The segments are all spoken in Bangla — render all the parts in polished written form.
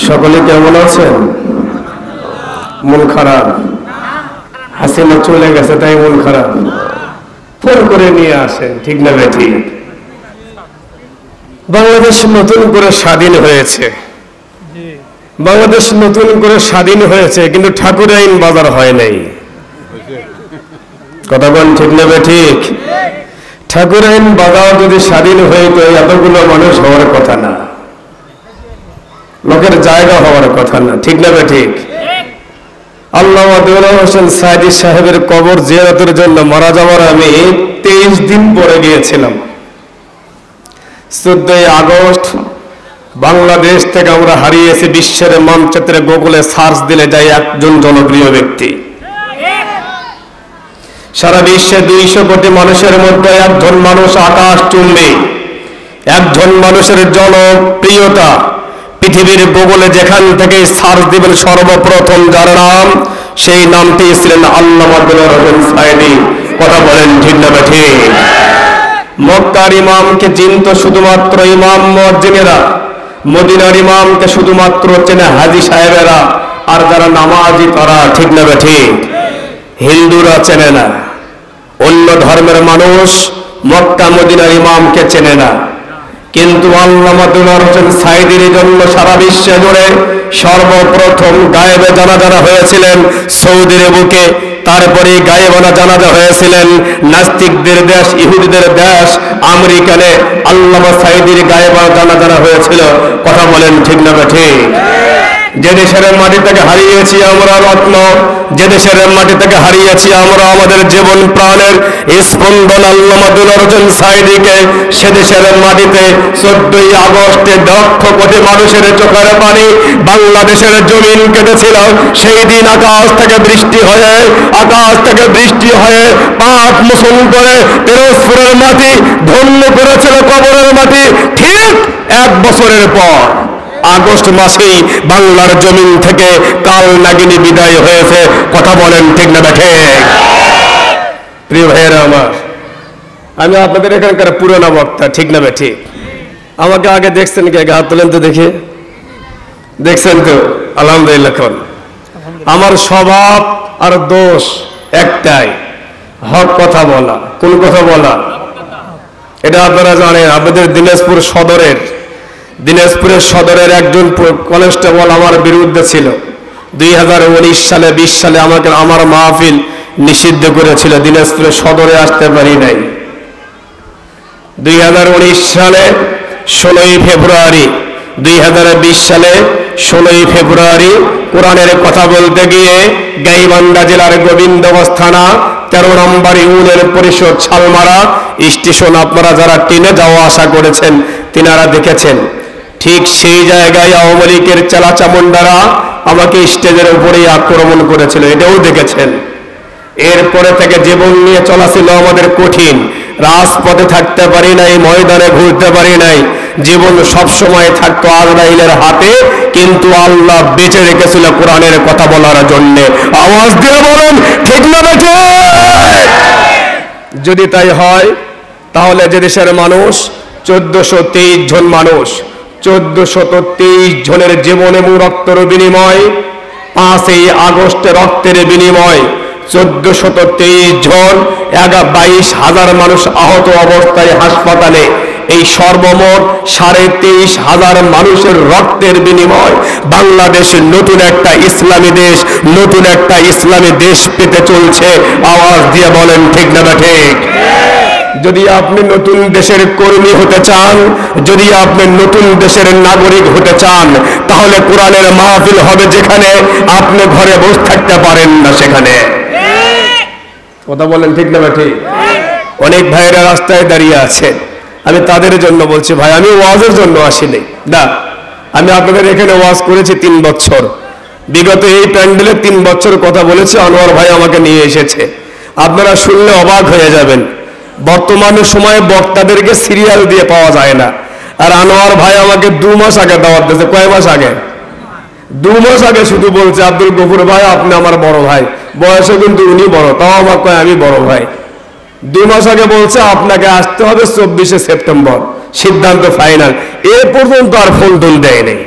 সকলে কেমন আছেন? মন খারাপ? হাসিনা চলে গেছে তাই মন খারাপ? ফোন করে নিয়ে আসেন, ঠিক না বেঠি? বাংলাদেশ নতুন করে স্বাধীন হয়েছে, বাংলাদেশ নতুন করে স্বাধীন হয়েছে, কিন্তু ঠাকুর আইন বাজার হয় নাই। কথা বল, ঠিক না বেঠিক? ঠাকুর আইন বাজার যদি স্বাধীন হইতো এতগুলো মানুষ হওয়ার কথা না, লোকের জায়গা হওয়ার কথা না, ঠিক না বেঠিক? আল্লামা দেওয়ান হোসেন সাইদি সাহেবের কবর জিয়ারতের জন্য মারা যাওয়ার আমি 23 দিন পরে গিয়েছিলাম। 14 আগস্ট বাংলাদেশ থেকে আমরা হারিয়েছি বিশ্বের মানচিত্রে গুগলে সার্চ দিলে যায় একজন জনপ্রিয় ব্যক্তি। সারা বিশ্বে 200 কোটি মানুষের মধ্যে একজন মানুষ আকাশ চুম্বি, একজন মানুষের জনপ্রিয়তা পৃথিবীর গুগলে যেখান থেকে সার্চ দিবেন সর্বপ্রথম যার নাম, সেই নামটি ছিলেন আল্লামা দেওয়ান হোসেন সাইদি। কথা বলেন, ঠিক না ঠিক? মক্কার ইমামকে চিনত শুধুমাত্র ইমাম মুয়াজ্জিনেরা, মদিনার ইমামকে শুধুমাত্র চেনে হাজী সাহেবেরা, আর যারা নামাজি তারা, ঠিক না ঠিক? হিন্দুরা চেনে না, অন্য ধর্মের মানুষ মক্কা মদিনার ইমামকে চেনে না। কিন্তু আল্লামা দেওয়ান হোসেন সাইদির জন্য সারা বিশ্বে জুড়ে সর্বপ্রথম গায়েবে জানাজা হয়েছিলেন সৌদির বুকে, তারপরে গায়েবানা জানাজা হয়েছিলেন নাস্তিকদের দেশ ইহুদিদের দেশ আমেরিকানে। আল্লামা সাইদির গায়েবানা জানাজা হয়েছিল। কথা বলেন, ঠিক না ঠিক? যে দেশের মাটি থেকে হারিয়েছি আমরা রত্ন, যে দেশের মাটি থেকে হারিয়েছি আমরা আমাদের জীবন প্রাণের স্পন্দন আল্লামা দেওয়ান হোসেন সাইদিকে, সে দেশের মাটিতে 14 আগস্টে 1 কোটি মানুষের চোখের পানি বাংলাদেশের জমিন কেটেছিল। সেই দিন আকাশ থেকে বৃষ্টি হয়ে পাপ মোচন করে পিরোজপুরের মাটি ধন্য করেছিল কবরের মাটি। ঠিক 1 বছরের পর আগস্ট মাসেই বাংলার জমিন থেকে কাল নাগিনী বিদায় হয়েছে। কথা বলেন, ঠিক না ঠিক? প্রিয় ভাইয়েরা আমার, আমি আপনাদের এখানকার পুরোনো বক্তা, ঠিক না ঠিক? আমাকে আগে দেখছেন কে? হাত তোলেন তো দেখি। দেখছেন তো? আলহামদুলিল্লাহ। আমার স্বভাব আর দোষ একটাই, হক কথা বলা। কোন কথা বলা? এটা আপনারা জানেন। আপনাদের দিনাজপুরের সদরের একজন কনস্টেবল আমার বিরুদ্ধে ছিল। 2019 সালে 20 সালে আমাকে আমার মাহফিল নিষিদ্ধ করেছিল, দিনাজপুরের সদরে আসতে পারি নাই। 2019 সালে 16 ফেব্রুয়ারি, 2020 সালে 16 ফেব্রুয়ারি কোরআনের কথা বলতে গিয়ে গাইবান্ধা জেলার গোবিন্দগঞ্জ থানা 13 নম্বর ইউনিয়ন পরিষদ শালমারা স্টেশন, আপনারা যারা ট্রেনে যাওয়া আসা করেছেন তিনারা দেখেছেন। ঠিক সেই জায়গায় আওয়ামী লীগের চালাচামুন্ডারা আমাকে স্টেজের উপরেই আক্রমণ করেছিল, এটাও দেখেছেন। এরপরে থেকে জীবন নিয়ে চলা ছিল আমাদের কঠিন। রাজপথে থাকতে পারি নাই, ময়দানে ঘুরতে পারি নাই, জীবন সব সময় থাকতো আজরাইলের হাতে, কিন্তু আল্লাহ বেঁচে রেখেছিল কোরআনের কথা বলার জন্য। আওয়াজ দিয়ে বলেন, ঠিক না বেঠে? যদি তাই হয় তাহলে যে দেশের মানুষ 1423 জন মানুষ, 1423 জনের জীবন এবং রক্তের বিনিময়, 5 আগস্টে রক্তের বিনিময় 1423 জন, 22,000 মানুষ আহত অবস্থায় হাসপাতালে, এই সর্বমোট 23,500 মানুষের রক্তের বিনিময় বাংলাদেশ নতুন একটা ইসলামী দেশ, নতুন একটা ইসলামী দেশ পেতে চলছে। আওয়াজ দিয়ে বলেন, ঠিক না ঠিক? যদি আপনি নতুন দেশের কর্মী হতে চান, যদি আপনি নতুন দেশের নাগরিক হতে চান, তাহলে কোরআনের মাহফিল হবে যেখানে, আপনি ঘরে বসে থাকতে পারেন না সেখানে। কথা বলেন, ঠিক না ঠিক? অনেক ভাইয়েরা রাস্তায় দাঁড়িয়ে আছে, আমি তাদের জন্য বলছি, ভাই আমি ওয়াজের জন্য আসিনি না, আমি আপনাদের এখানে ওয়াজ করেছি 3 বছর। বিগত এই প্যান্ডেলে 3 বছর কথা বলেছি, আনোয়ার ভাই আমাকে নিয়ে এসেছে। আপনারা শুনলে অবাক হয়ে যাবেন, বর্তমানে সময়ে বক্তাদেরকে সিরিয়াল দিয়ে পাওয়া যায় না। আর আনোয়ার ভাই আমাকে 2 মাস আগে দাওয়াত দিয়েছে। কয় মাস আগে? 2 মাস আগে শুধু বলছে, আব্দুল গফুর ভাই আপনি আমার বড় ভাই, বয়সে কিন্তু উনি বড়, তাও আমার কয় আমি বড় ভাই। 2 মাস আগে বলছে আপনাকে আসতে হবে 24শে সেপ্টেম্বর, সিদ্ধান্ত ফাইনাল। এ পর্যন্ত আর ফোন টোন দেয় নেই।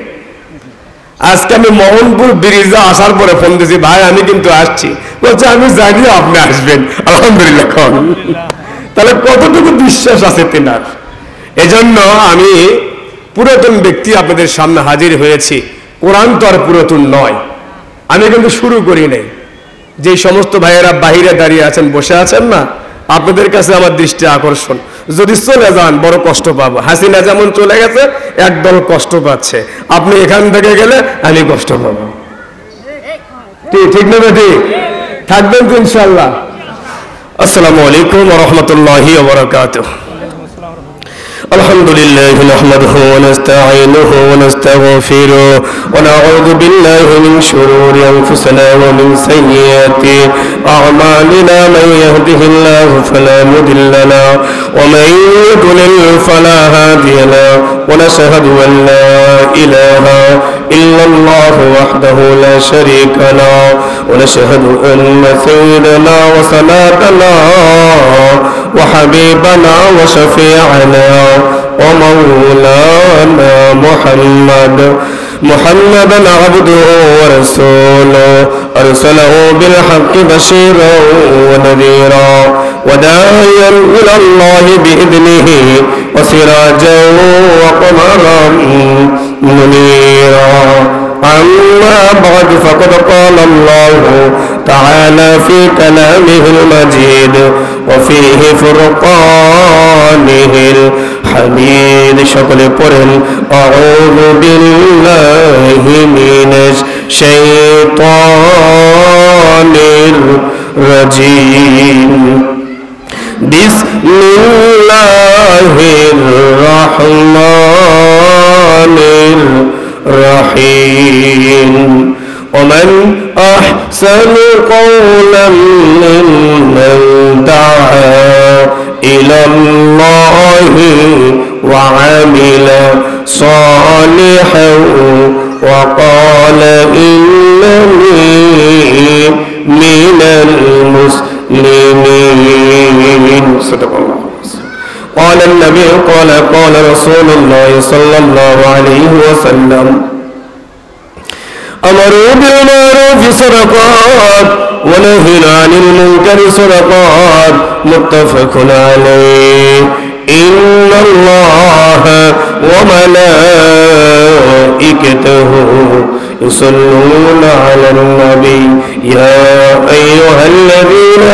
আজকে আমি মোহনপুর ব্রিজে আসার পরে ফোন দিয়েছি, ভাই আমি কিন্তু আসছি। বলছে আমি জানি আপনি আসবেন। আলহামদুলিল্লাহ। তাহলে কতটুকু বিশ্বাস আছে তেনার। এজন্য আমি পুরাতন ব্যক্তি আপনাদের সামনে হাজির হয়েছি। কোরআন তো আর পুরাতন নয়, আমি কিন্তু শুরু করি নাই। যে সমস্ত ভাইয়েরা বাহিরে দাঁড়িয়ে আছেন, বসে আছেন না, আপনাদের কাছে আমার দৃষ্টি আকর্ষণ, যদি চলে যান বড় কষ্ট পাবো। হাসিনা যেমন চলে গেছে, একদল কষ্ট পাচ্ছে, আপনি এখান থেকে গেলে আমি কষ্ট পাবো। ঠিক না বেটি? থাকবেন তো ইনশাআল্লাহ। আসসালামু আলাইকুম ওয়া রাহমাতুল্লাহি ওয়া বারাকাতুহু। الحمد لله نحمده ونستعينه ونستغفره ونعوذ بالله من شرور أنفسنا ومن سيئات أعمالنا من يهده الله فلا مضل له ومن يضلل فلا هادي له ونشهد أن لا إله إلا الله وحده لا شريك له ونشهد أن سيدنا وسندنا وحبيبنا وشفيعنا ومولانا محمدا عبده ورسوله أرسله بالحق بشيرا ونذيرا وداعيا إلى الله بإذنه وسراجا وقمرا منيرا. أما بعد فقد قال الله تعالى في كلامه المجيد وفيه فرقانه الحميد. شكل قرن أعوذ بالله من الشيطان الرجيم. بسم الله الرحمن الرحيم. ومن أحسن قولا ممن دعا إلى الله وعمل صالحا وقال إنني من المسلمين. صدق الله. قال النبي قال رسول الله صلى الله عليه وسلم أمروا بالمعروف صدقات ونهوا عن المنكر صدقات. متفق عليه. إن الله وملائكته يصلون على النبي يا أيها الذين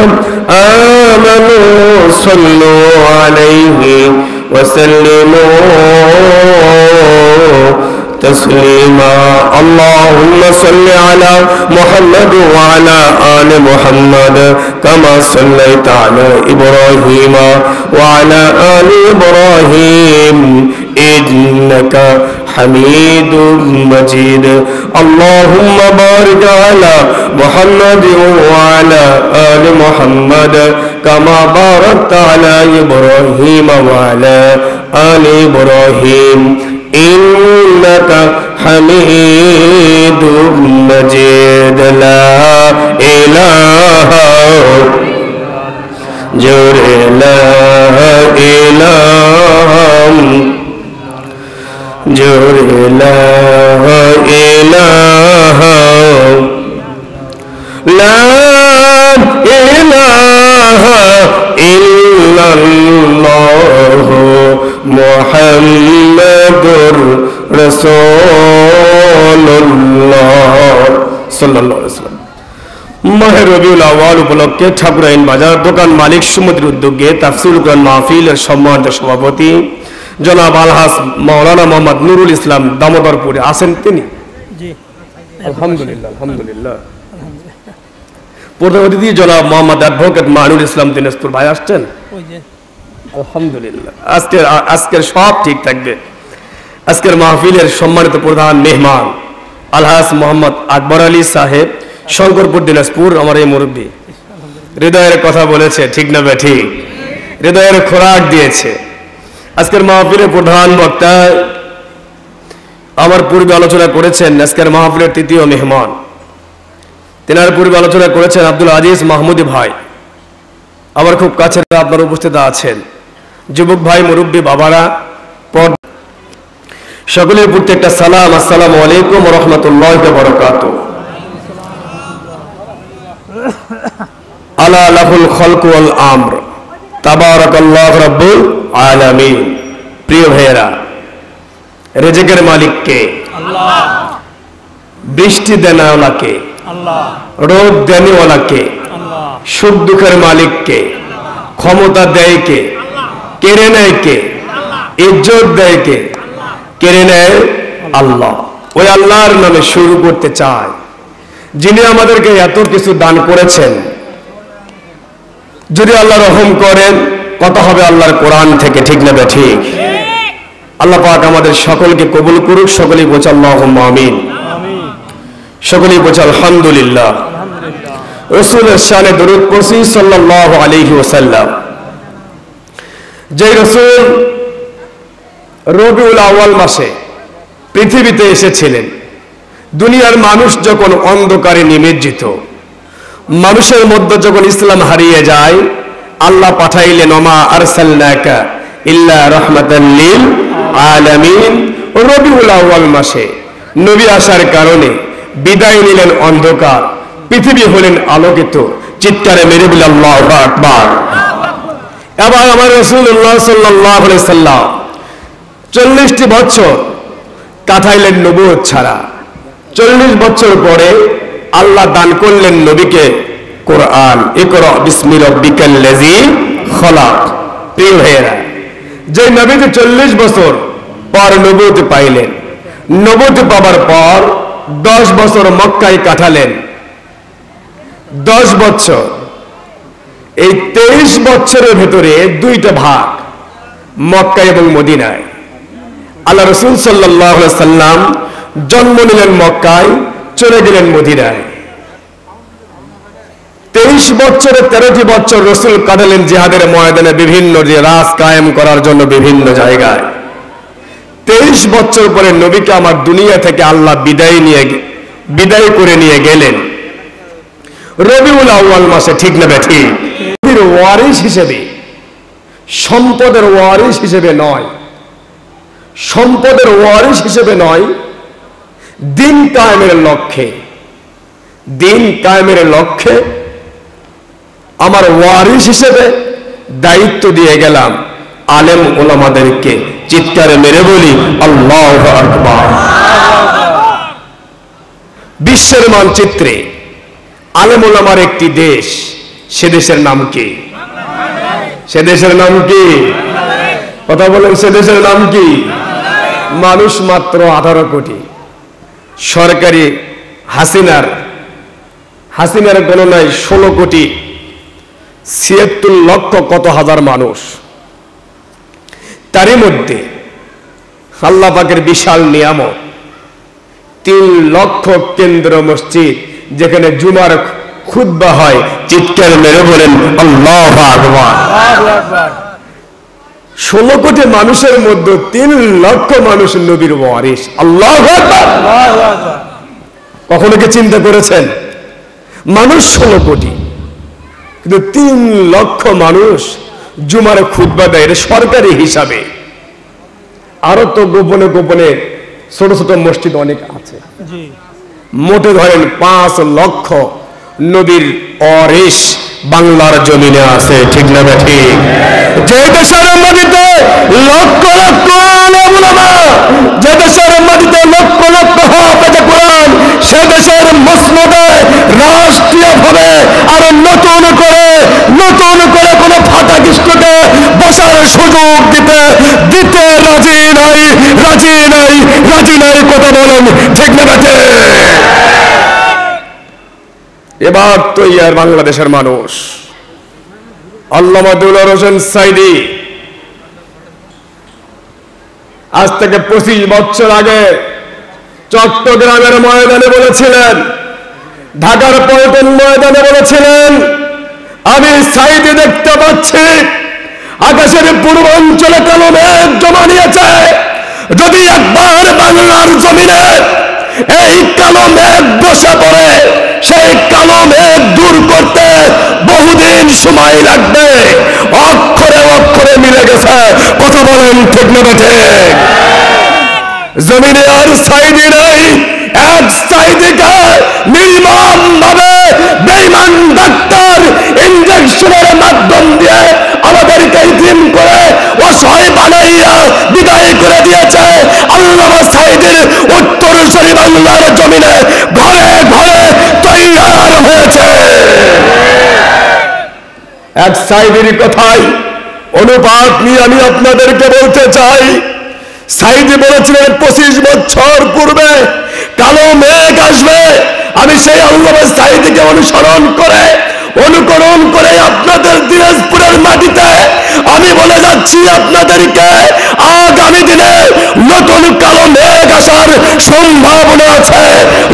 آمنوا صلوا عليه وسلموا تسليما. اللهم صل على محمد وعلى آل محمد كما صليت على إبراهيم وعلى آل إبراهيم إنك حميد مجيد. اللهم بارك على محمد وعلى آل محمد كما باركت على إبراهيم وعلى آل إبراهيم إنك حميد مجيد. لا إله جور لا إله جور لا إله لا إله إلا الله মুহাম্মাদুর রাসূলুল্লাহ সাল্লাল্লাহু আলাইহি ওয়াসাল্লাম। মাহে রবিউল আউয়াল উপলক্ষে ঠাকুরাইন বাজার দোকান মালিক সমিতির উদ্যোগে তাফসীরুল কোরআন মাহফিলের সম্মানিত সভাপতি জনাব আলহাজ মাওলানা মোহাম্মদ নুরুল ইসলাম দামোদরপুরে আছেন তিনি। জি আলহামদুলিল্লাহ আলহামদুলিল্লাহ। প্রধান অতিথি জনাব মোহাম্মদ অ্যাডভোকেট মানুল ইসলাম দিনাজপুর ভাই আসছেন। আলহামদুলিল্লাহ। আজকের সব ঠিক থাকবে। আজকের মাহফিলের সম্মানিত প্রধান মেহমান আলহাজ মোহাম্মদ আকবর আলী সাহেব শঙ্করপুর দিনাজপুর, আমার এই মুরব্বী হৃদয়ের কথা বলেছে, ঠিক না বে ঠিক? হৃদয়ের খোরাক দিয়েছে। আজকের মাহফিলের প্রধান বক্তা আমার পূর্বে আলোচনা করেছেন, আজকের মাহফিলের তৃতীয় মেহমান তেনার পূর্বে আলোচনা করেছেন আব্দুল আজিজ মাহমুদি ভাই, আমার খুব কাছে আপনার উপস্থিত আছেন। যুবক ভাই মুরব্বী বাবারা, সকলের প্রতি একটা সালাম, আসসালামু আলাইকুম ওয়া রাহমাতুল্লাহি ওয়া বারাকাতুহু। আলা লাহুল খালকু ওয়াল আমর, তাবারাকাল্লাহু রাব্বুল আলামিন। প্রিয় ভাইয়েরা, রিজিকের মালিক কে? আল্লাহ। বৃষ্টি দেনওয়ালা কে? আল্লাহ। রোদ দেনওয়ালা কে? আল্লাহ। সুখ দুঃখের মালিক কে? ক্ষমতা দেয় কে? কেড়ে নেয় কে? ইজ্জত দেয় কে? কেড়ে নেয় আল্লাহ। ওই আল্লাহর নামে শুরু করতে চাই, যিনি আমাদেরকে এত কিছু দান করেছেন। যদি আল্লাহ রহম করেন, কথা হবে আল্লাহর কোরআন থেকে, ঠিক না ঠিক? আল্লাহ পাক আমাদের সকলকে কবুল করুক। সকলেই বলছে আল্লাহুম্মা আমিন, সকলেই বলছে আলহামদুলিল্লাহ। রাসূলের শানে দরুদ পড়ছি সাল্লাল্লাহু আলাইহি ওয়াসাল্লাম। যে রাসূল রবিউল আউয়াল মাসে পৃথিবীতে এসেছিলেন, দুনিয়ার মানুষ যখন অন্ধকারে নিমজ্জিত, মানুষের মধ্যে যখন ইসলাম হারিয়ে যায়, আল্লাহ পাঠাইলেন ওমা আরসালনাকা ইল্লা রাহমাতাল লিল আলামিন। রবিউল আউয়াল মাসে নবী আসার কারণে বিদায় নিলেন অন্ধকার, পৃথিবী হলেন আলোকিত। চিৎকারে মেরে বলি আল্লাহু আকবার। এবার আমার রাসূলুল্লাহ সাল্লাল্লাহু আলাইহি সাল্লাম 40টি বছর কাটাইলেন নবুয়ত ছাড়া। 40 বছর পরে আল্লাহ দান করলেন নবীকে কোরআন। ইকরা বিসমি রাব্বিকাল্লাযী খলাক। প্রিয় ভাইয়েরা, যে নবীকে 40 বছর পর নবুয়ত পাইলেন, নবুয়ত পাবার পর 10 বছর মক্কায় কাটালেন। 10 বছর, এই 23 বছরের ভেতরে দুইটা ভাগ, মক্কা এবং মদিনায়। আল্লাহ রাসূল সাল্লাল্লাহু আলাইহি সাল্লাম জন্ম নিলেন মক্কায়, চলে গেলেন মদিনায়। 23 বছরে 13টি বছর রাসূল কাটালেন জিহাদের ময়দানে, বিভিন্ন যে রাজ কায়েম করার জন্য বিভিন্ন জায়গায়। 23 বছর পরে নবীকে আমার দুনিয়া থেকে আল্লাহ বিদায় করে নিয়ে গেলেন রবিউল আউয়াল মাসে, ঠিক না ঠিক? ওয়ারিস হিসেবে, সম্পদের ওয়ারিস হিসেবে নয়, সম্পদের ওয়ারিস হিসেবে নয়, দিন কায়েমের লক্ষ্যে, দিন কায়েমের লক্ষ্যে আমার ওয়ারিস হিসেবে দায়িত্ব দিয়ে গেলাম আলেম ওলামাদেরকে। চিৎকারে মেরে বলি আল্লাহু আকবার। বিশ্বের মানচিত্রে আলেম ওলামার একটি দেশ, সে দেশের নাম কি? সে দেশের নাম কি? কথা বলেন, সে দেশের নাম কি? মানুষ মাত্র 18 কোটি। সরকারি হাসিনার গণনায় 16 কোটি 76 লক্ষ কত হাজার মানুষ। তারই মধ্যে আল্লাহ পাকের বিশাল নিয়ামত, 3 লক্ষ কেন্দ্র মসজিদ, যেখানে জুমার খুতবা হয়। চিৎকার মেরে বলেন আল্লাহু আকবার। 16 কোটি মানুষের মধ্যে 3 লক্ষ মানুষ নবীর ওয়ারিস। আল্লাহু আকবার। কখনো কি চিন্তা করেছেন? মানুষ 16 কোটি, কিন্তু 3 লক্ষ মানুষ জুমার খুতবা দেয়, এটা সরকারি হিসাবে। আরো তো গোপনে গোপনে ছোট ছোট মসজিদ অনেক আছে। মোটে ধরেন 5 লক্ষ নবীর ওয়ারিস বাংলার জমিনে আছে, ঠিক না ঠিক? যে দেশের মাটিতে লক্ষ লক্ষ আলেম ওলামা, যে দেশের মাটিতে লক্ষ লক্ষ হাফেজে কোরআন, সে দেশের মসনদে রাষ্ট্রীয়ভাবে আরো নতুন করে কোনো ফাটাকিষ্টকে বসার সুযোগ দিতে রাজি নাই। কথা বলেন, ঠিক না ঠিক? এবার তো ইয়ার বাংলাদেশের মানুষ আল্লামা দুলার হোসেন সাইদি আজ থেকে 25 বছর আগে চট্টগ্রামের ময়দানে বলেছিলেন, ঢাকার পল্টন ময়দানে বলেছিলেন, আমি সাইদি দেখতে পাচ্ছি আকাশের পূর্বাঞ্চলে কালো মেঘ জমা নিয়েছে। যদি একবার বাংলার জমিনে এই কালো মেঘ বসে পড়ে, সেই কালো মেঘ দূর করতে বহুদিন সময় লাগবে। অক্ষরে অক্ষরে মিলে গেছে। কথা বলেন, ঠিক না ঠিক? জমিনে আর সাইদি নাই। এক সাইদিকে নির্মম ভাবে বেঈমান ডাক্তার ইনজেকশনের মাধ্যম দিয়ে আমাদেরকে ইতিম করে অসহায় বানাইয়া বিদায় করে দিয়েছে। আল্লামা সাইদির উত্তরসূরি বাংলার জমিনে ঘরে ঘরে তৈয়ার হয়েছে। এক সাইদির কথাই অনুপাত নিয়ে আমি আপনাদেরকে বলতে চাই, সাইদি বলেছিলেন 25 বছর পূর্বে কালো মেঘ আসবে। আমি সেই আল্লামা সাইদিকে অনুকরণ করে আপনাদের দিনাজপুরের মাটিতে আমি বলে যাচ্ছি আপনাদেরকে, আগামী দিনে নতুন কালো মেঘ আসার সম্ভাবনা আছে।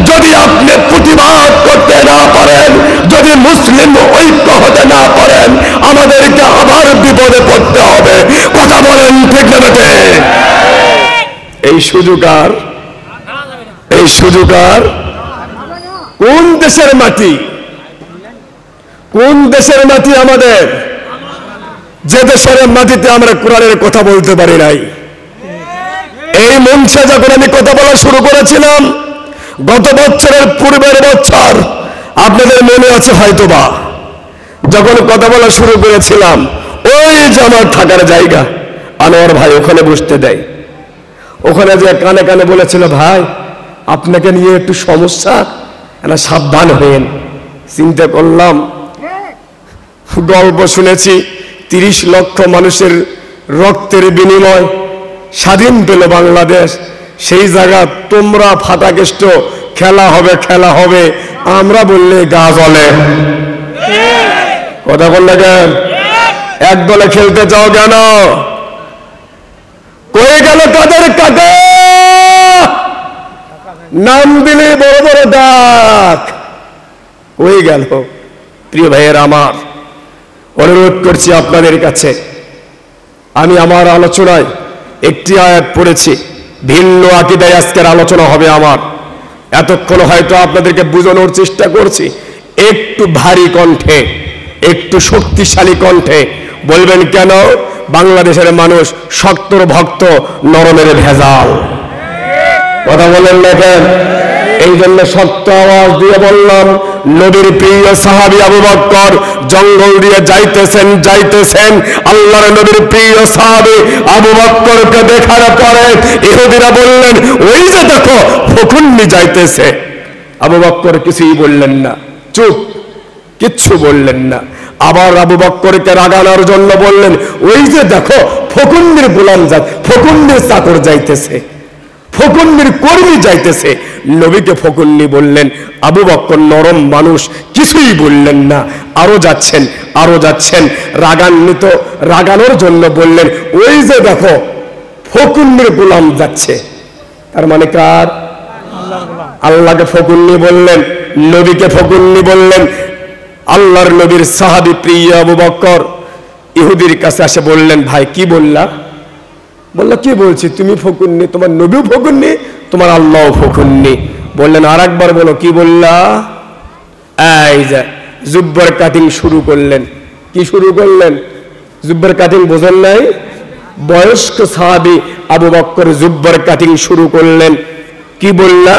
যদি আপনি প্রতিবাদ করতে না পারেন, যদি মুসলিম ঐক্য হতে না পারেন, আমাদেরকে আবার বিপদে পড়তে হবে। কথা বলেন ঠিক না বেটে? এই সুযোগ আর কোন দেশের মাটি? কোন দেশের মাটি আমাদের? যে দেশের মাটিতে আমরা কোরআনের কথা বলতে পারি নাই। এই মঞ্চে যখন আমি কথা বলা শুরু করেছিলাম গত বছরের পূর্বের বছর, আপনাদের মনে আছে হয়তোবা, যখন কথা বলা শুরু করেছিলাম ওই যে আমার থাকার জায়গা আনোয়ার ভাই ওখানে বসতে দেয়, ওখানে যে কানে কানে বলেছিল, ভাই আপনাকে নিয়ে একটু সমস্যা, সাবধান হয়েন। চিন্তা করলাম, গল্প শুনেছি 30 লক্ষ মানুষের রক্তের বিনিময় স্বাধীন পেল বাংলাদেশ। সেই জায়গা তোমরা ফাটাকেষ্ট খেলা হবে, আমরা বললে গা জ্বলে। কথা বললে কেন? এক দলে খেলতে চাও কেন? কয়ে গেল কাদের কাকা? নাম দিলে বড় বড় ডাক হয়ে গেল। প্রিয় ভাইয়েরা আমার, অনুরোধ করছি আপনাদের কাছে, আমি আমার আলোচনায় একটি আয়াত পড়েছি, ভিন্ন আকীদায় আজকের আলোচনা হবে আমার। এতক্ষণ হয়তো আপনাদেরকে বোঝানোর চেষ্টা করছি, একটু ভারী কণ্ঠে, একটু শক্তিশালী কণ্ঠে বলবেন। কেন? বাংলাদেশের মানুষ শক্তর ভক্ত, নরমের ভেজাল। কথা বলেন না কেন? এই জন্য শক্ত আওয়াজ দিয়ে বললাম, নবীর প্রিয় সাহাবী আবু বকর জঙ্গল দিয়ে যাইতেছেন। আল্লাহর নবীর প্রিয় সাহাবী আবু বকরকে দেখার পরে ইহুদিরা বললেন, ওই যে দেখো ফকুন্নি যাইতেছে। আবু বকর কিছুই বললেন না, চুপ, কিচ্ছু বললেন না। আবার আবু বকরকে রাগানোর জন্য বললেন, ওই যে দেখো ফকুন্নির গোলাম ফকুন্নির চাকর যাইতেছে, ফকুন্নির কর্মী যাইতেছে। নবীকে ফকুন্নি বললেন। আবু বকর নরম মানুষ, কিছুই বললেন না। আরো যাচ্ছেন, রাগানোর জন্য বললেন, ওই যে দেখো ফকুন্নির গোলাম যাচ্ছে। তার মানে কার? আল্লাহকে ফকুন্নি বললেন, নবীকে ফকুন্নি বললেন। আল্লাহর নবীর সাহাবী প্রিয় আবু বকর ইহুদির কাছে এসে বললেন, ভাই কি বললা? বললো, কি বলছি, তুমি ফকুন্নি, তোমার নবীও ফকুন্নি, তোমার আল্লাহও ফকুন্নি। বললেন, আর একবার বলো কি বললা? এই যে জুব্বার কাটিং শুরু করলেন। কি শুরু করলেন? জুব্বার কাটিং বোঝেন নাই? বয়স্ক সাহাবী আবু বকর জুব্বার কাটিং শুরু করলেন। কি বললা?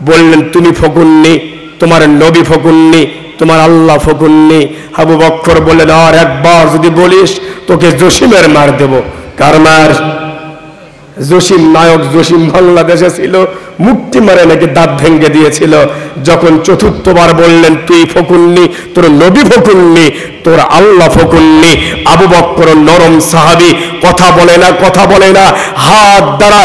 বললেন, তুমি ফকুন্নি, তোমার নবী ফকুন্নি, তোমার আল্লাহ ফকুন্নি। আবু বকর বললেন, আর একবার যদি বলিস তোকে জসিমের মার দেব। কার মার? জসিম নায়ক জসিম বাংলাদেশে ছিল, মুক্তি মারে নাকি দাঁত ভেঙে দিয়েছিল। যখন চতুর্থবার বললেন, তুই ফকুন্নি, তোর নবী ফকুন্নি, তোর আল্লাহ ফকুন্নি। আবু বকর নরম সাহাবী, কথা বলে না, হাত দ্বারা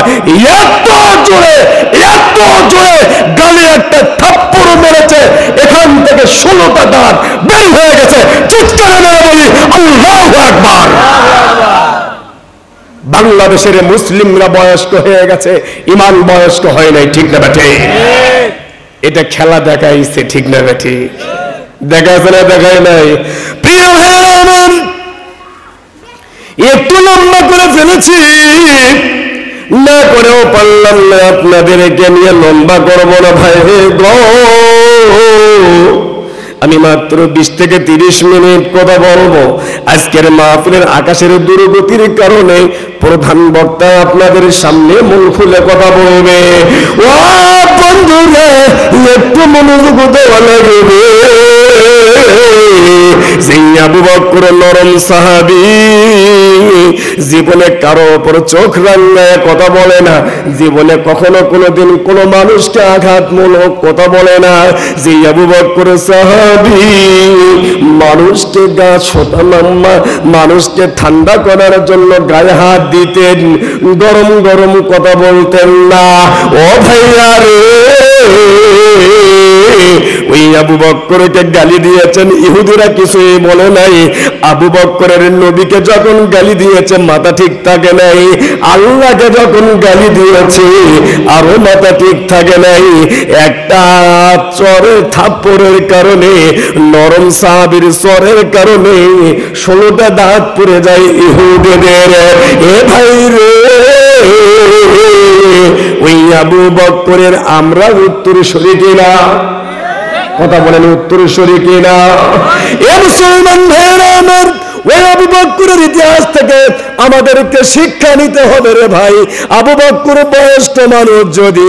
এত জোরে গালে একটা থাপ্পড় মেরেছে, এখান থেকে 16টা দাঁত বের হয়ে গেছে। চিৎকার মেরে বলি আল্লাহু আকবার। বাংলাদেশের মুসলিমরা বয়স্ক হয়ে গেছে, ইমান বয়স্ক হয় নাই। ঠিক না বেঠে? এটা খেলা দেখাইছে, ঠিক না বেঠে? দেখাইছে না? দেখায় নাই? প্রিয় ভাই, একটু লম্বা করে ফেলেছি, না করেও পারলাম না, আপনাদেরকে নিয়ে লম্বা করবো না ভাই গো। আমি মাত্র 20 থেকে 30 মিনিট কথা বলবো। আজকের মাহফিলের আকাশের দুর্গতির কারণে প্রধান বক্তা আপনাদের সামনে মুখ খুলে কথা বলবে। ও বন্ধুরা, একটু মনোযোগ দেওয়া লাগবে। যেই আবু বকর নরম সাহাবী, জীবনে কারো উপর চোখ রাঙায় কথা বলে না, জীবনে কখনো কোনোদিন কোনো মানুষকে আঘাতমূলক কথা বলে না। যেই আবু বকর সাহাবী মানুষকে গা ছোটানাম্মা, মানুষকে ঠান্ডা করার জন্য গায়ে হাত দিতেন, গরম গরম কথা বলতেন না। ও ভাইয়া রে, ওই আবু বকরকে গালি দিয়েছেন, ইহুদিরা কিছুই বলে নাই। আবু বকরের নবীকে যখন গালি দিয়েছে মাথা ঠিক থাকে নাই, আল্লাহকে যখন গালি দিয়েছে আরো মাথা ঠিক থাকে নাই। একটা চরের থাপ্পড়ের কারণে, নরম সাহাবীর চরের কারণে 16টা দাঁত পড়ে যায় ইহুদিদের। এ ভাই রে, ওই আবু বকরের আমরা উত্তরসূরি কিনা? কথা বলেন, উত্তরসূরি কিনা? এ মুসলমান ভাইরা আমার, ওই আবু বকরের ইতিহাস থেকে আমাদেরকে শিক্ষা নিতে হবে রে ভাই। আবু বকর বয়স্ক মানুষ যদি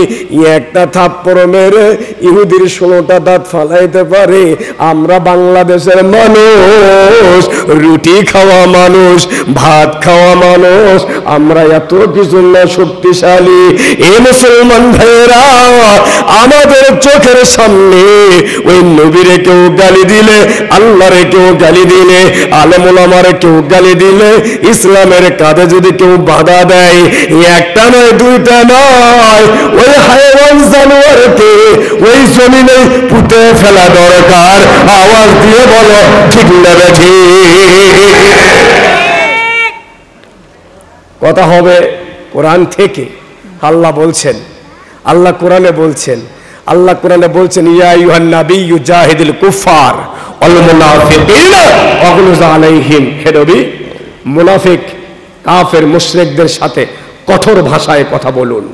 একটা থাপ্পড় মেরে ইহুদির 16টা দাঁত ফালাইতে পারে, আমরা বাংলাদেশের মানুষ, রুটি খাওয়া মানুষ, ভাত খাওয়া মানুষ, আমরা এত কিছু না শক্তিশালী। এ মুসলমান ভাইরা, আমাদের চোখের সামনে ওই নবীরে কেউ গালি দিলে, আল্লাহরে কেউ গালি দিলে, আলেম ওলামারে কেউ গালি দিলে, ইসলামের কাঁধে যদি কেউ বাধা দেয়, একটা নয় দুইটা নয়, ওই হায়ওয়ান জানোয়ারকে ওই জমিনে পুঁতে ফেলা দরকার। আওয়াজ দিয়ে বলো ঠিক না বেঠি? কথা হবে কোরআন থেকে। আল্লাহ বলছেন, আল্লাহ কোরআনে বলছেন, আল্লাহ কোরআনে বলছেন, ইয়া আইয়ুহান নাবিয়্যু জাহিদিল কুফার ওয়াল মুনাফিকিনা ওয়াগলুজ আলাইহিম। হে নবী, মুনাফিক কাফের মুশরিকদের সাথে কঠোর ভাষায় কথা বলুন,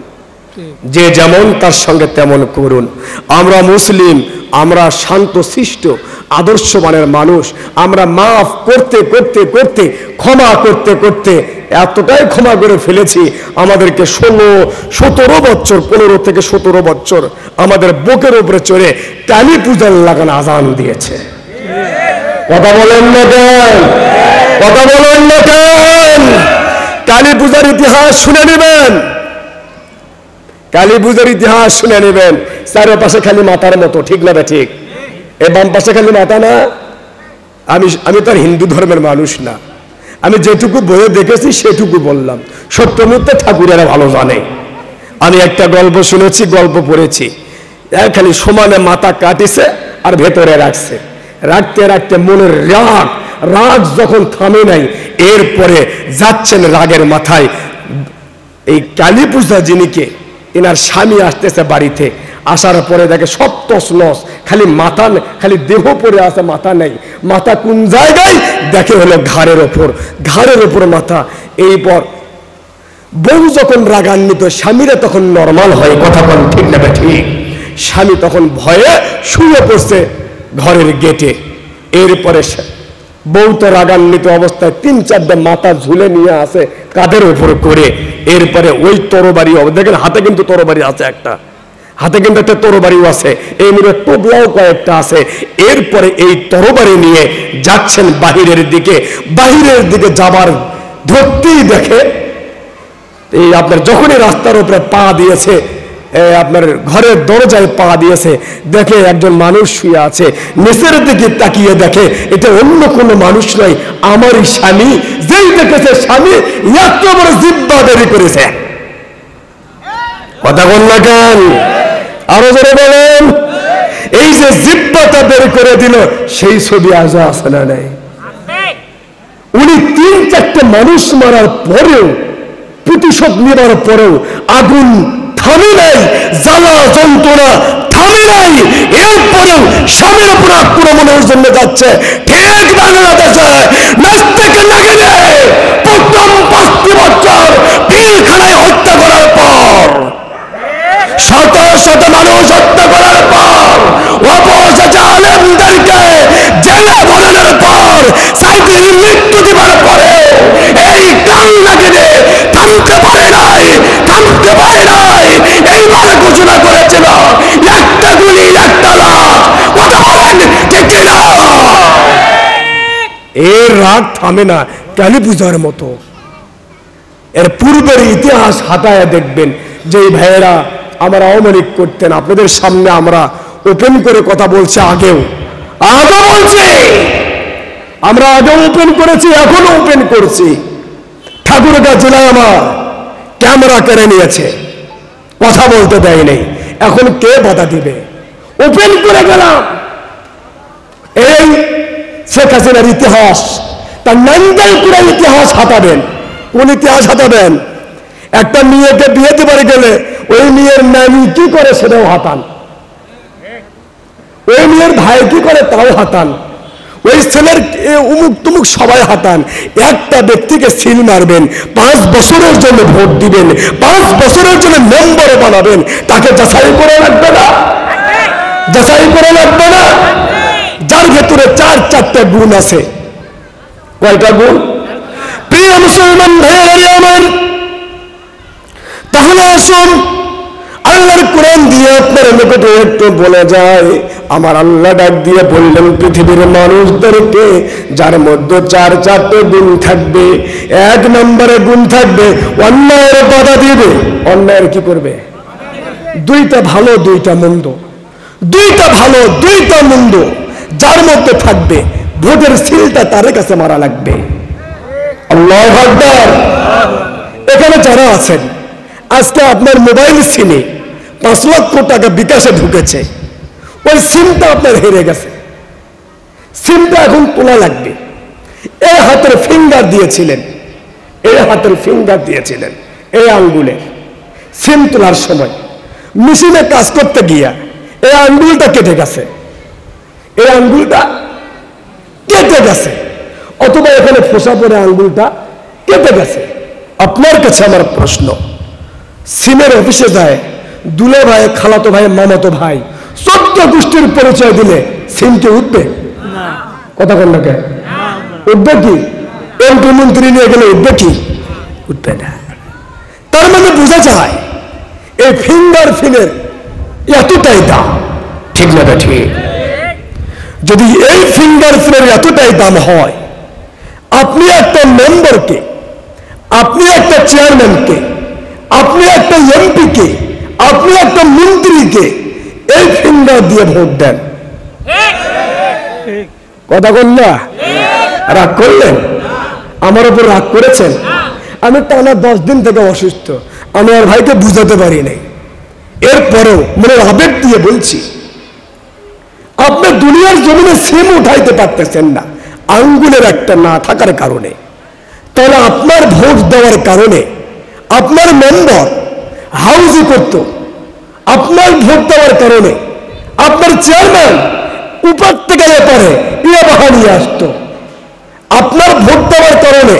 যে যেমন তার সঙ্গে তেমন করুন। আমরা মুসলিম, আমরা শান্তশিষ্ট আদর্শবানের মানুষ। আমরা মাফ করতে করতে করতে, ক্ষমা করতে করতে এতটাই ক্ষমা করে ফেলেছি, আমাদেরকে 17 বছর, 15 থেকে 17 বছর আমাদের বুকের উপরে চড়ে কালী পূজার লাগানো আজান দিয়েছে। কথা বলেন না কেন? কথা বলেন না কেন? কালী পূজার ইতিহাস শুনে নেবেন, কালী পূজার ইতিহাস শুনে নেবেন। চারপাশে খালি মাথার মতো, ঠিক না? ঠিক। এই বাম পাশে খালি মাথা না। আমি তো আর হিন্দু ধর্মের মানুষ না, আমি যেটুকু বইয়ে দেখেছি সেটুকু বললাম। সত্য মিথ্যা ঠাকুরেরা ভালো জানে। আমি একটা গল্প শুনেছি, গল্প পড়েছি, খালি সমানে মাথা কাটিছে আর ভেতরে রাখছে। রাখতে রাখতে মনের রাগ যখন থামে নাই, এরপরে যাচ্ছেন রাগের মাথায় এই কালী পূজা যিনিকে, এনার স্বামী আসতেছে বাড়িতে। আসার পরে দেখে সব তছনছ, খালি মাথা, খালি দেহ পড়ে আছে, মাথা নেই। মাথা কোন জায়গায় দেখে হলো ঘাড়ের ওপর মাথা। এইপর বউ যখন রাগান্বিত, স্বামীরা তখন নরমাল হয়। কথা বল ঠিক না? ঠিক। স্বামী তখন ভয়ে শুয়ে পড়ছে ঘরের গেটে। এরপরে বউ তো রাগান্বিত অবস্থায় 3-4টা মাথা ঝুলে নিয়ে আসে কাঁধের উপর করে। এরপরে ওই তরবারি, দেখেন হাতে কিন্তু তরবারি আছে, একটা হাতে কিন্তু একটা তরবারিও আছে, এই মিলে টোবলাও কয়েকটা আছে। এরপরে এই তরবারি নিয়ে যাচ্ছেন বাহিরের দিকে। বাহিরের দিকে যাবার ধরতেই দেখে, এই আপনার যখনই রাস্তার উপরে পা দিয়েছে, আপনার ঘরের দরজায় পা দিয়েছে, দেখে একজন মানুষ শুয়ে আছে। নিচের দিকে তাকিয়ে দেখে এটা অন্য কোনো মানুষ নয়, আমারই স্বামী। যেই দেখেছে স্বামী এত বড় জিব্বা দেরি করেছে। কথা বল না কেন? আরো জোরে বলেন। এই যে জিব্বাটা বের করে দিল, সেই ছবি আজও আছে না নাই? উনি 3-4টে মানুষ মারার পরেও, প্রতিশোধ নেবার পরেও আগুন থামে নাই, জ্বালা যন্ত্রণা থামে নাই। এরপরেও স্বামীর উপর আক্রমণের জন্য যাচ্ছে। ঠিক বাংলাদেশে নাস্তিকে নাগিনে প্রথম 5টি বছর পিলখানায় হত্যা করার পর, শত শত মানুষ হত্যা করার পর, অবশেষে আলেমদেরকে এর রাগ থামে না কালী পূজার মতো। এর পূর্বের ইতিহাস হাতায় দেখবেন যে এই ভাইয়েরা আমরা আওয়ামী লীগ করতেন, আপনাদের সামনে আমরা ওপেন করে কথা বলছি, আগেও বলছি, আমরা আগেও ওপেন করেছি, এখনো ওপেন করছি। ঠাকুরগাঁ জেলায় আমার ক্যামেরা কেড়ে নিয়েছে, কথা বলতে দেয় নেই, এখন কে বাধা দিবে? ওপেন করে গেলাম। এই শেখ হাসিনার ইতিহাস, তার নান্দাই করে ইতিহাস হাতাবেন। কোন ইতিহাস হাতাবেন? একটা মেয়েকে বিয়ে দিতে গেলে ওই মেয়ের নানি কি করে সেটাও হাতান, ওই মেয়ের ভাই কি করে তাও হাতান, ওই ছেলের উমুক তুমুক সবাই হাতান। একটা ব্যক্তিকে সিল মারবেন, 5 বছরের জন্য ভোট দিবেন, 5 বছরের জন্য মেম্বার বানাবেন, তাকে যাচাই করে রাখবে না? যাচাই করে রাখবে না? যার ভেতরে 4-4টা গুণ আছে। কয়টা গুণ? প্রিয় মুসলমান ভাইয়েরা আমার, তাহলে আসুন আল্লাহর কোরআন দিয়ে আপনার নিকটে একটু বলে যায়। আমার আল্লাহ ডাক দিয়ে বললেন পৃথিবীর মানুষদেরকে, যার মধ্যে 4-4টে গুণ থাকবে। 1 নম্বরে গুণ থাকবে অন্যায়ের বাধা দিবে। অন্যায়ের কি করবে? 2টা ভালো 2টা মন্দ, 2টা ভালো 2টা মন্দ যার মধ্যে থাকবে, ভোটের সিলটা তার কাছে মারা লাগবে। আল্লাহু আকবার। এখানে যারা আছেন, আজকে আপনার মোবাইল সিমে 5 লক্ষ টাকা বিকাশে ঢুকেছে, ওই সিমটা আপনার হেরে গেছে, সিমটা এখন তোলা লাগবে। এই হাতের ফিঙ্গার দিয়েছিলেন, এই হাতের ফিঙ্গার দিয়েছিলেন, এই আঙ্গুলে সিম তোলার সময় মেশিনে কাজ করতে গিয়া এই আঙ্গুলটা কেটে গেছে, এই আঙ্গুলটা কেটে গেছে, অথবা এখানে ফোসা পড়ে আঙ্গুলটা কেটে গেছে। আপনার কাছে আমার প্রশ্ন, সিমের অফিসে যায় দুলে ভাই, খালাতো ভাই, মামাতো ভাই 14 গোষ্ঠীর পরিচয় দিলে সিমকে উঠবে? কথা বল না, উঠবে কি? এমপি মন্ত্রী নিয়ে গেলে উঠবে কি? উঠবে না। তার মানে বোঝা যায় এই ফিঙ্গার ফিনের এতটাই দাম, ঠিক না? ঠিক। যদি এই ফিঙ্গার ফিনের এতটাই দাম হয়, আপনি একটা মেম্বারকে, আপনি একটা চেয়ারম্যানকে, আপনি একটা এমপিকে, আপনি একটা মন্ত্রীকে এই ফিঙ্গার দিয়ে ভোট দেন, কথা বল না? রাগ করলেন? আমার উপর রাগ করেছেন? আমি টানা 10 দিন থেকে অসুস্থ, আমি আর ভাইকে বুঝাতে পারি নাই। এরপরেও মনের আবেগ দিয়ে বলছি, আপনি দুনিয়ার জমিনে সিম উঠাইতে পারতেছেন না আঙ্গুলের একটা না থাকার কারণে, তাহলে আপনার ভোট দেওয়ার কারণে আপনার মেম্বার হাউজি করত, আপনার ভোট দেওয়ার কারণে আপনার চেয়ারম্যান উপর থেকে এপারে ইয়াবাহা নিয়ে আসতো, আপনার ভোট দেওয়ার কারণে,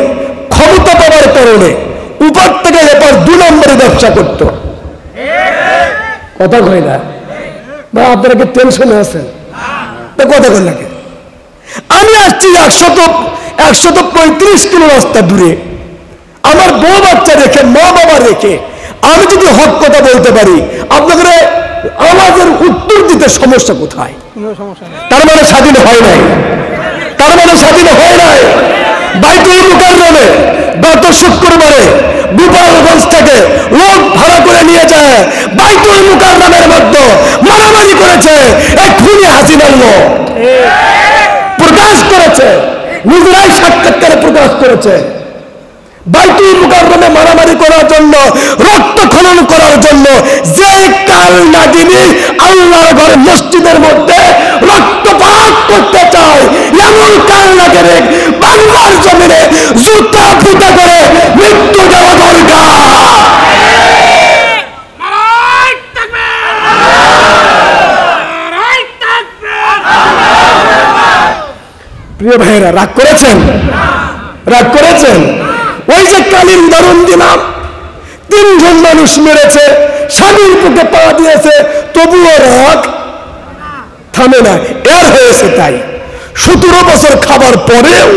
ক্ষমতা পাওয়ার কারণে উপর থেকে এপার 2 নম্বরে ব্যবসা করত। কথা কয় না বা? আপনারা কি টেনশনে আছেন? কথা কয় না? আমি আসছি 135 কিলো রাস্তা দূরে, আমার বউ বাচ্চা রেখে, মা বাবা রেখে আমি যদি হক কথা বলতে পারি, আপনাদের আওয়াজের উত্তর দিতে সমস্যা কোথায়? তার মানে স্বাধীন হয় নাই, তার মানে স্বাধীন হয় নাই। বাইতুল মুকাররমে গত শুক্রবারে গোপালগঞ্জ থেকে লোক ভাড়া করে নিয়ে যায়, বাইতুল মুকাররমের মধ্যে মারামারি করেছে এক খুনি হাসিনার লোক, প্রকাশ করেছে, নিজেরাই সাক্ষাৎকারে প্রকাশ করেছে। বাইতুল মুকাররমে মারামারি করার জন্য, রক্ত খনন করার জন্য যে কাল নাগিনী আল্লাহর ঘরে মসজিদের মধ্যে রক্তপাত করতে চায়, এমন কাল নাগিনী বাংলার জমিনে জুতা ফুটা করে মৃত্যু দেওয়া দরকার। প্রিয় ভাইয়েরা, রাগ করেছেন? রাগ করেছেন? ওই যে কালীর উদাহরণ দিলাম, 3 জন মানুষ মেরেছে, স্বামীর বুকে পা দিয়েছে, তবুও রাগ থামে না। এর হয়েছে তাই 17 বছর খাবার পরেও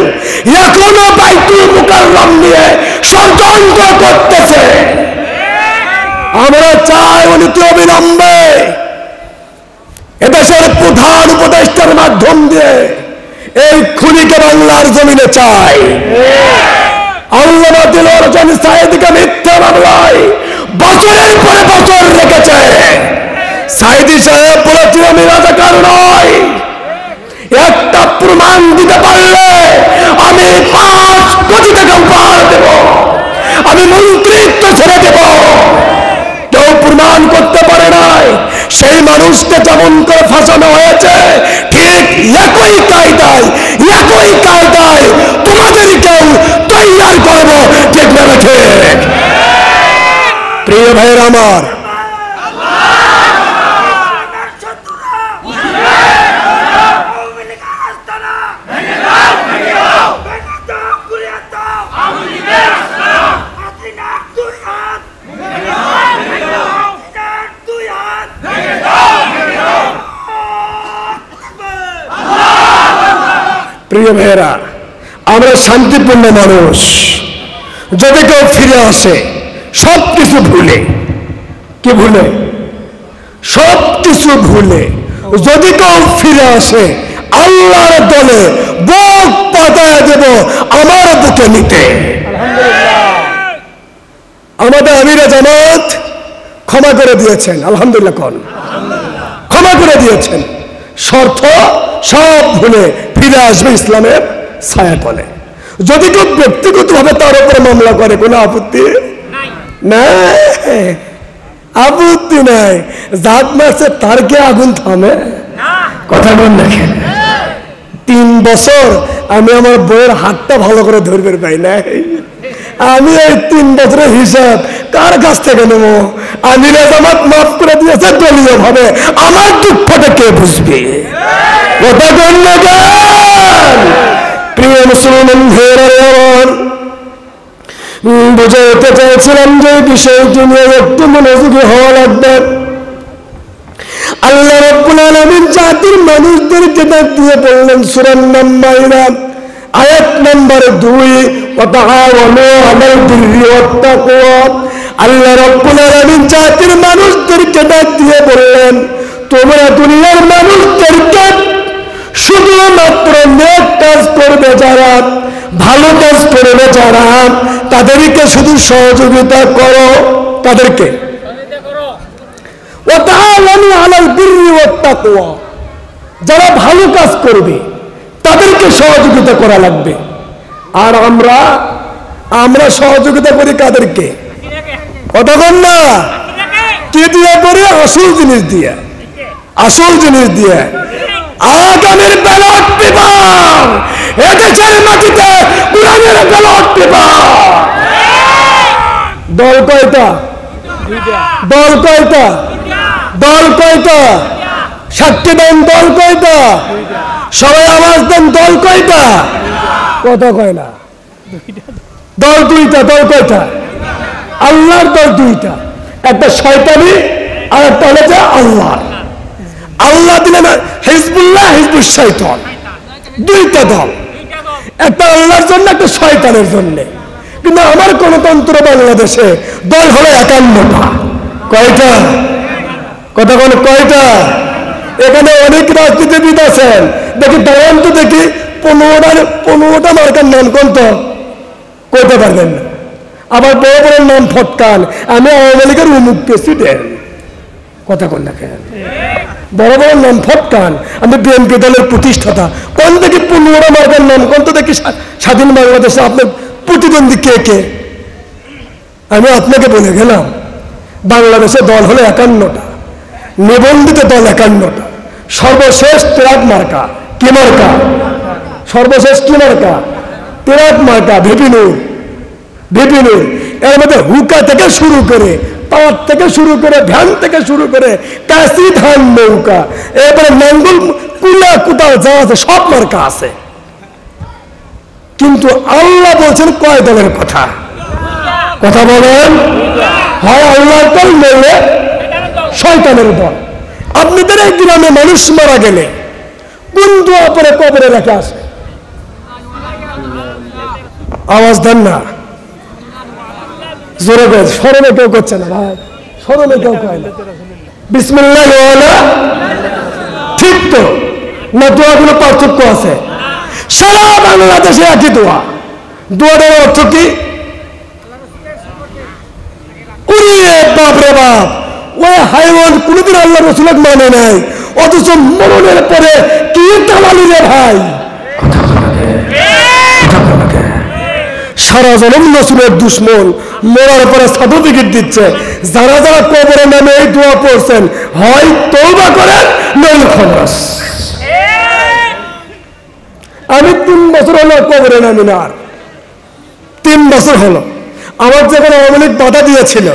এখনো বাইতুল মুকাররম নিয়ে ষড়যন্ত্র করতেছে। আমরা চাই অনতি অবিলম্বে এদেশের প্রধান উপদেষ্টার মাধ্যম দিয়ে এই খুনিকে বাংলার জমিনে চাই। আল্লামা দিলওয়ার হোসেন সাঈদীকে মিথ্যা মামলায় বছরের পরে বছর রেখেছে। সাঈদী সাহেব বলেছিল আমি রাজাকার নই, একটা প্রমাণ দিতে পারলে আমি 5 কোটি টাকা উপহার দেব, আমি মন্ত্রিত্ব ছেড়ে দেব। কেউ প্রমাণ করতে পারে নাই। সেই মানুষকে যেমন করে ফাঁসানো হয়েছে, ঠিক একই কায়দায় তোমাদেরকেও তৈয়ার করব। ঠিক না ঠিক? প্রিয় ভাইয়েরা আমার, প্রিয় ভাইয়েরা, আমরা শান্তিপূর্ণ মানুষ। যদি কেউ ফিরে আসে সবকিছু ভুলে, কি ভুলে? সবকিছু ভুলে যদি কেউ ফিরে আসে আল্লাহর দলে বুক পাতায় দেব আমার বুকে নিতে। আমাদের আমিরে জামাত ক্ষমা করে দিয়েছেন, আলহামদুলিল্লাহ। কোন ক্ষমা করে দিয়েছেন? শর্ত সব ভুলে ফিরে আসবে ইসলামের ছায়াতলে। যদি কেউ ব্যক্তিগতভাবে তার উপরে মামলা করে, কোনো আপত্তি নাই, আপত্তি নাই। জাত মারছে তার কে আগুন থামে? কথা বল দেখেন। 3 বছর আমি আমার বউয়ের হাতটা ভালো করে ধরবে পাই নাই। আমি এই 3 বছরের হিসাব কার কাছ থেকে নেবো? আমিরে জামাত মাফ করে দিয়েছে দলীয় ভাবে, আমার দুঃখটা কে বুঝবে? কথা বল না কেন? প্রিয় মুসলমান ভাইয়েরা, বুঝাতে চাইছিলাম যে বিষয়টি নিয়ে একটু মনোযোগী হওয়া লাগবে। আল্লাহ রাব্বুল আলামিন জাতির মানুষদেরকে ডাক দিয়ে বললেন সূরা মাইদা আয়াত নম্বর 2, ওয়াতাআওয়ানু আলাল বিররি ওয়াত তাকওয়া। আল্লাহ রাব্বুল আলামিন জাতির মানুষদেরকে ডাক দিয়ে বললেন, তোমরা দুনিয়ার মানুষদেরকে শুধুমাত্র নেক কাজ করবে যারা, ভালো কাজ করবে যারা, তাদেরকে শুধু সহযোগিতা করো। তাদেরকে ওয়াতাআওয়ানু আলাল বিররি ওয়াত তাকওয়া, যারা ভালো কাজ করবে তাদেরকে সহযোগিতা করা লাগবে। আর আমরা সহযোগিতা করি কাদেরকে? কথা বল না। কি দিয়ে করি? আসল জিনিস দিয়ে, আসল জিনিস দিয়ে। আগামীর ব্যালট পেপার, এদেশের মাটিতে কোরআনের ব্যালট পেপার। দল কয়টা? দল কয়টা? দল কয়টা? 7টি দেন। দল কয়টা? সবাই আওয়াজ দেন। দল কয়টা? কথা কয় না। দল 2টা। দল কয়টা? আল্লাহর দল 2টা, একটা শয়তানি আর একটা হলো যে আল্লাহ। আল্লাহ দিলেন হিজবুল্লাহ, হিজবুল শয়তান, 2টা দল, একটা আল্লাহর জন্য, একটা শয়তানের জন্য। কিন্তু আমার গণতন্ত্র বাংলাদেশে দল হলো 51টা। কয়টা? কথা বলে কয়টা? এখানে অনেক রাজনীতিবিদ আছেন, দেখি দাঁড়ান তো দেখি 15টা মার্কার নাম কোন তো কইতে পারবেন না। আবার বড় বড় নাম ফটকান, আমি আওয়ামী লীগের উমুক প্রেসিডেন্ট। কথা কন না কেন? বড় বড় নাম ফটকান, আমি বিএনপি দলের প্রতিষ্ঠাতা। কোন দেখি 15টা মার্কার নাম কোন তো দেখি স্বাধীন বাংলাদেশে আপনার প্রতিদ্বন্দ্বী কে কে? আমি আপনাকে বলে গেলাম, বাংলাদেশে দল হলো 51টা, নিবন্ধিত দল 51টা। সর্বশেষ তেরাক মার্কা। কি মার্কা? সর্বশেষ কি মার্কা? তেরাক মার্কা। ভিপিনুর। এর মধ্যে হুকা থেকে শুরু করে, পাওয়ার থেকে শুরু করে, ভ্যান থেকে শুরু করে, কাশি ধান নৌকা, এরপরে নাঙ্গল কুলা কুতাল যা আছে সব মার্কা আছে। কিন্তু আল্লাহ বলছেন কয় দলের কথা? কথা বলেন। হয় আল্লাহর দল, নইলে শয়তানের দল। আপনাদের এই গ্রামে মানুষ মারা গেলে কোন দোয়া পরে কবরে রেখে আসে? আওয়াজ দেন না, জোরে করে। স্মরণে কেউ করছে না ভাই, স্মরণে কেউ কয় না বিসমিল্লাহ। ঠিক তো না? দোয়াগুলো পার্থক্য আছে। সারা বাংলাদেশে একই দোয়া। দোয়াটার অর্থ কি? বাপরে বাপ, ওই হাইওয়ান কোনদিন আল্লাহ রসুলক মানে নাই, অথচ মরণের পরে কি তালালি রে ভাই। সারা জনম রসুলের দুশ্মন, মরার পরে সার্টিফিকেট দিচ্ছে। যারা যারা কবরে নামে এই দোয়া পড়ছেন, হয় তওবা করেন নইলে খবরস। আমি 3 বছর হলো কবরে নামি না, আর 3 বছর হলো। আমার যখন আওয়ামী লীগ বাধা দিয়েছিল,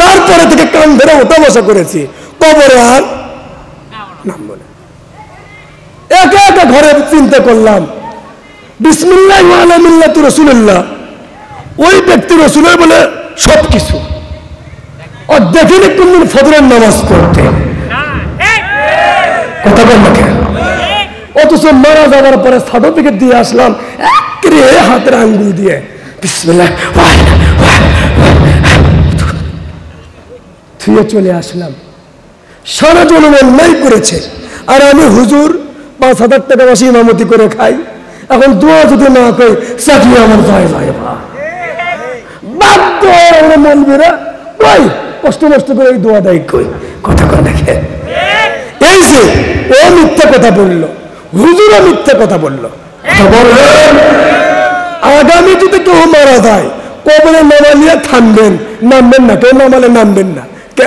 তারপরে থেকে কান ধরে ওঠা বসা করেছি, কবরে আর নামবো না। একা একা ঘরে চিন্তা করলাম, বিসমিল্লাহ ওয়া আলা মিল্লাতি রাসূলিল্লাহ, ওই ব্যক্তি রসুলের বলে সবকিছু। আর দেখিনি কোনদিন ফজরের নামাজ পড়তে, কথা বল না কেন? অথচ মারা যাওয়ার পরে সার্টিফিকেট দিয়ে আসলাম একেবারে হাতের আঙ্গুল দিয়ে, বিসমিল্লাহ থুয়ে চলে আসলাম। সারা জনম অন্যায় করেছে, আর আমি হুজুর 5,000 টাকা মাসে ইমামতি করে খাই। এখন দোয়া যদি না কই, চাকরি আমার যায় যায় বাধ্য আমরা মলবিরা কই কষ্ট মষ্ট করে এই দোয়াটাই কই, কথা কয় দেখে। এই যে ও মিথ্যা কথা বললো, হুজুরও মিথ্যা কথা বললো। আগামী যদি কেউ মারা যায়, কবরে নামালিয়ে থামবেন, নামবেন না। কেউ নামালে নামবেন না। কে?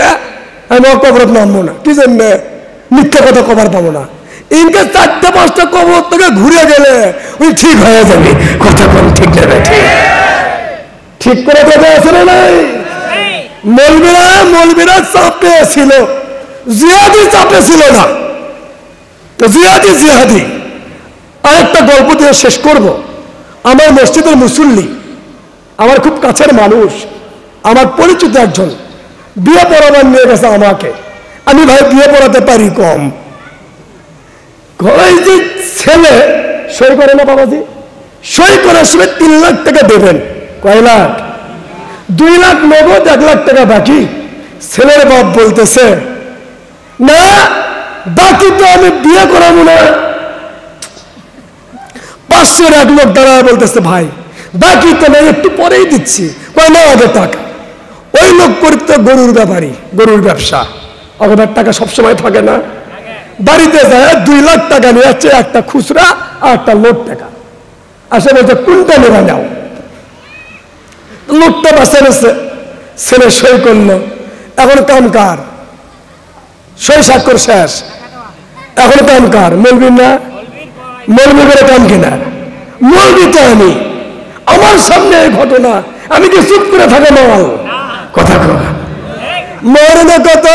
আমি কবরত নামবো না, কি জন্য? মিথ্যা কথা কবার পাবো না। ইনকে 4-5টা কবর থেকে ঘুরে গেলে ওই ঠিক হয়ে যাবে, কথা কোন ঠিক যাবে। ঠিক করে কথা আছে না নাই? মৌলবীরা চাপে ছিল, জিহাদি চাপে ছিল না তো জিহাদি। আরেকটা গল্প দিয়ে শেষ করব। আমার মসজিদের মুসল্লি, আমার খুব কাছের মানুষ, আমার পরিচিত একজন বিয়ে পড়াবার নিয়ে গেছে আমাকে। আমি ভাই বিয়ে পড়াতে পারি কম। ওই যে ছেলে সই করে না বাবাজি, সই করার সময় 3 লাখ টাকা দেবেন। কয় লাখ? 2 লাখ নগদ, 1 লাখ টাকা বাকি। ছেলের বাপ বলতেছে, না বাকি তো আমি বিয়ে করাবো না। 500-এর এক লোক দাঁড়ায় বলতেছে, ভাই বাকি তো না, একটু পরেই দিচ্ছি। কয় না, আগে টাকা। ওই লোক করতে গরুর ব্যাপারী, গরুর ব্যবসা, আগের টাকা সবসময় থাকে না। বাড়িতে যায় 2 লাখ টাকা নিয়ে যাচ্ছে, একটা খুচরা আর একটা লোট টাকা। আসে বলছে, কোনটা নেবা নাও। লোকটা বাসে গেছে, ছেলে সই করলো। এখন কাম কার? সই স্বাক্ষর শেষ, এখন কাম কার? মলবি না? মলবি করে কাম কিনা? মলবি তো আমি। আমার সামনে এই ঘটনা, আমি কি চুপ করে থাকে মাল? কথা কয় মরণে কত?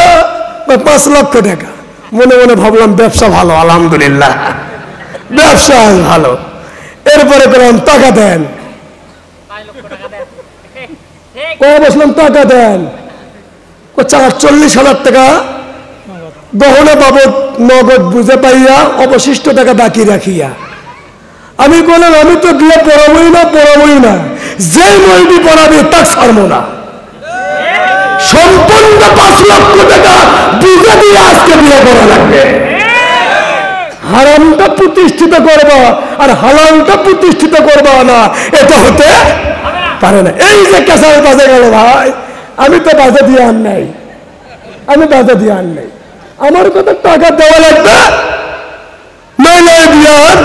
5 লক্ষ টাকা। মনে মনে ভাবলাম ব্যবসা ভালো, আলহামদুলিল্লাহ ব্যবসা ভালো। এরপরে করলাম টাকা দেন, বসলাম টাকা দেন। 40,000 টাকা গহনা বাবদ নগদ বুঝে পাইয়া অবশিষ্ট টাকা বাকি রাখিয়া আমি বললাম, আমি তো গিয়ে পড়াবই না, যে মলবি পড়াবে তা ছাড়বো না। সম্পূর্ণ 5 লক্ষ টাকা বুঝে দিয়ে আজকে বিয়ে করা লাগবে। হারামটা প্রতিষ্ঠিত করবা আর হালালটা প্রতিষ্ঠিত করবা না, এটা হতে পারে না। এই যে কেসার বাজে গেল ভাই, আমি তো বাজে দিয়ে আন নাই, আমার কত টাকা দেওয়া লাগবে। নইলে বিয়ার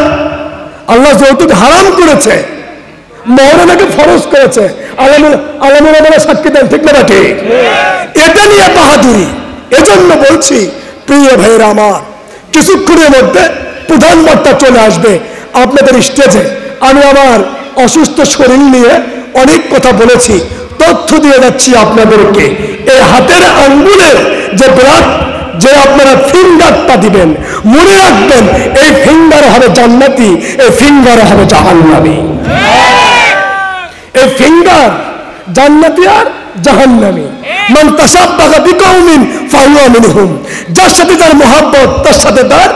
আল্লাহ যৌতুক হারাম করেছে, মহরমাকে ফরজ করেছে। আলমুল সাক্ষী দেন, ঠিক না ঠিক? এটা নিয়ে বাহাদুরি। এজন্য বলছি প্রিয় ভাইয়েরা আমার, কিছুক্ষণের মধ্যে প্রধান বক্তা চলে আসবে আপনাদের স্টেজে। আমি আমার অসুস্থ শরীর নিয়ে অনেক কথা বলেছি, তথ্য দিয়ে যাচ্ছি আপনাদেরকে। এই হাতের আঙ্গুলের যে ব্রাত, যে আপনারা ফিঙ্গারটা দিবেন, মনে রাখবেন এই ফিঙ্গার হবে জান্নাতি, এই ফিঙ্গার হবে জাহান্নামী। এই ফিঙ্গার জান্নাতি আর জাহান্নামী। মান তাসাব্বাহা বিকওমিন ফাহুয়া মিনহুম, যার সাথে তার মহব্বত তার সাথে তার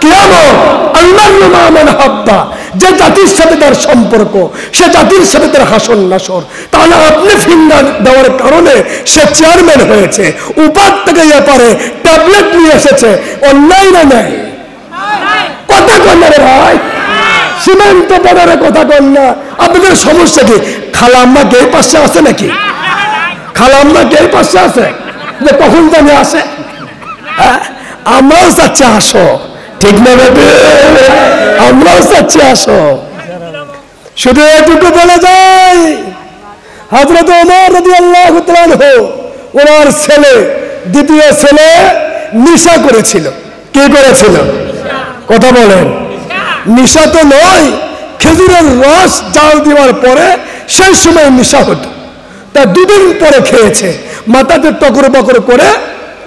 কিয়ামত। আল্লাহু মা মান হাব্বা, যে জাতির সাথে তার সম্পর্ক সে জাতির সাথে তার হাসন নাসর। তাহলে আপনি ফিঙ্গার দেওয়ার কারণে সে চেয়ারম্যান হয়েছে, উপার থেকে পারে ট্যাবলেট নিয়ে এসেছে, অন্যায় না নাই? কথা কন্যা রে ভাই, সে সীমান্ত বর্ডারের কথা কন না। আপনাদের সমস্যা কি? খালাম্মা গে পাশে আছে নাকি? খালাম্মা গে পাশে আছে যে কখন জানি আসে? আমরাও চাচ্ছি আসো, ঠিক না বেবি? আমরাও চাচ্ছি আসো। শুধু এটুকু বলে যায়, হযরত ওমর রাদিয়াল্লাহু তাআলা আনহু ওনার ছেলে, দ্বিতীয় ছেলে নেশা করেছিল। কি করেছিল? কথা বলেন। নেশা তো নয়, খেজুরের রস জাল দেওয়ার পরে সেই সময় নেশা হতো। তা দুদিন পরে খেয়েছে, মাথাতে টকর বকর করে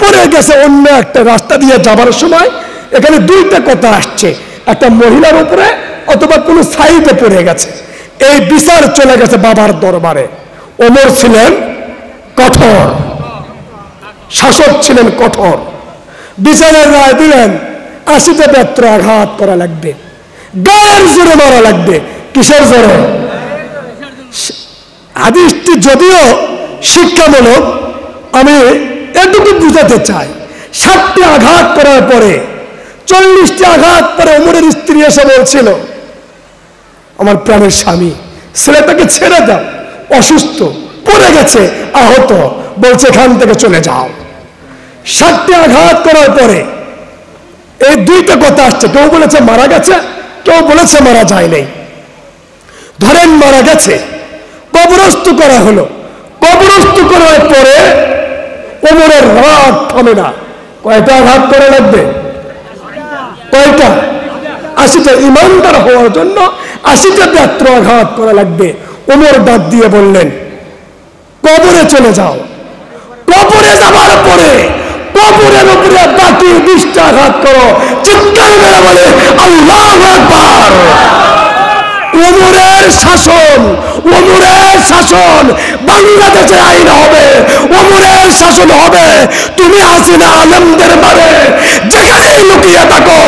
পড়ে গেছে অন্য একটা রাস্তা দিয়ে যাবার সময়। এখানে দুইটা কথা আসছে, একটা মহিলার উপরে অথবা কোনো সাইডে পড়ে গেছে। এই বিচার চলে গেছে বাবার দরবারে। ওমর ছিলেন কঠোর শাসক, ছিলেন কঠোর। বিচারের রায় দিলেন 80টা বেত্র আঘাত করা লাগবে, গায়ের জোরে মারা লাগবে। কিসের জোরে? হাদিসটি যদিও শিক্ষামূলক, আমি এটুকু বুঝাতে চাই, 60টি আঘাত করার পরে 40টি আঘাত পরে ওমরের স্ত্রী এসে বলছিল, আমার প্রাণের স্বামী, ছেলেটাকে ছেড়ে দাও, অসুস্থ, পড়ে গেছে, আহত, বলছে এখান থেকে চলে যাও। 60টি আঘাত করার পরে এই দুইটা কথা আসছে, কেউ বলেছে মারা গেছে, কেউ বলেছে মারা যায় নাই। ধরেন মারা গেছে, কবরস্থ করা হলো। কবরস্থ করার পরে ওমরের রাগ থামে না। কয়টা আঘাত করা লাগবে? কয়টা? 80টা। ইমানদার হওয়ার জন্য 80টা বেত্র আঘাত করা লাগবে। ওমর ডাক দিয়ে বললেন, কবরে চলে যাও। কবরে যাবার পরে কবরের উপরে বাকি 20টা আঘাত করো। চিৎকার করে বলে আল্লাহু আকবার। ওমরের শাসন, ওমরের শাসন বাংলাদেশে আইন হবে, ওমরের শাসন হবে। তুমি হাসিনা আলমদের বারে যেখানেই লুকিয়ে থাকো,